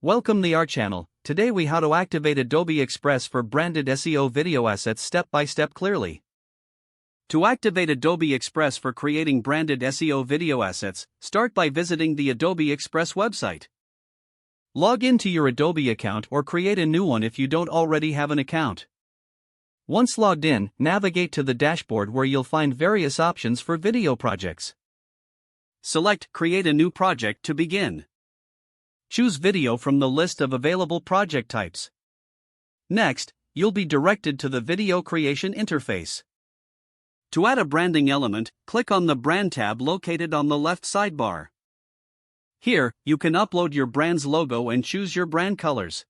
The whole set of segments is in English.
Welcome to our channel. Today we how to activate Adobe Express for branded SEO video assets step by step clearly. To activate Adobe Express for creating branded SEO video assets, start by visiting the Adobe Express website. Log into your Adobe account or create a new one if you don't already have an account. Once logged in, navigate to the dashboard where you'll find various options for video projects. Select Create a new project to begin. Choose video from the list of available project types. Next, you'll be directed to the video creation interface. To add a branding element, click on the Brand tab located on the left sidebar. Here, you can upload your brand's logo and choose your brand colors.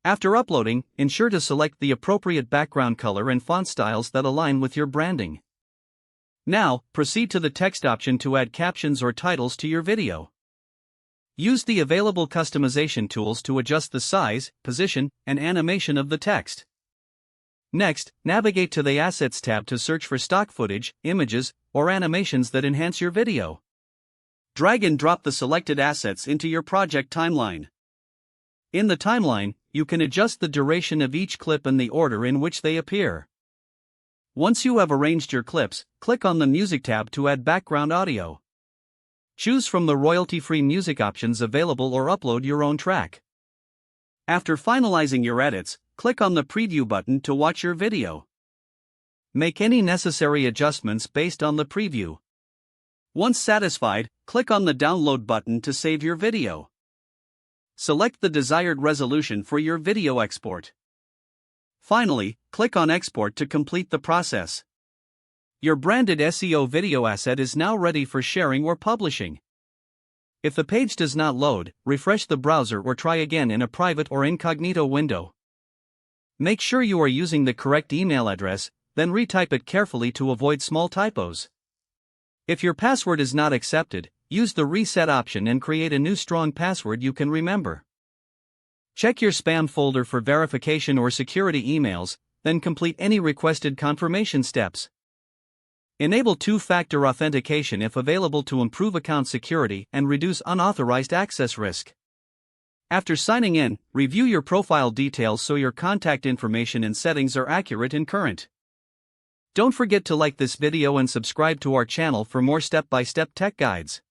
After uploading, ensure to select the appropriate background color and font styles that align with your branding. Now, proceed to the text option to add captions or titles to your video. Use the available customization tools to adjust the size, position, and animation of the text. Next, navigate to the Assets tab to search for stock footage, images, or animations that enhance your video. Drag and drop the selected assets into your project timeline. In the timeline, you can adjust the duration of each clip and the order in which they appear. Once you have arranged your clips, click on the Music tab to add background audio. Choose from the royalty-free music options available or upload your own track. After finalizing your edits, click on the Preview button to watch your video. Make any necessary adjustments based on the preview. Once satisfied, click on the Download button to save your video. Select the desired resolution for your video export. Finally, click on Export to complete the process. Your branded SEO video asset is now ready for sharing or publishing. If the page does not load, refresh the browser or try again in a private or incognito window. Make sure you are using the correct email address, then retype it carefully to avoid small typos. If your password is not accepted, use the Reset option and create a new strong password you can remember. Check your spam folder for verification or security emails, then complete any requested confirmation steps. Enable two-factor authentication if available to improve account security and reduce unauthorized access risk. After signing in, review your profile details so your contact information and settings are accurate and current. Don't forget to like this video and subscribe to our channel for more step-by-step tech guides.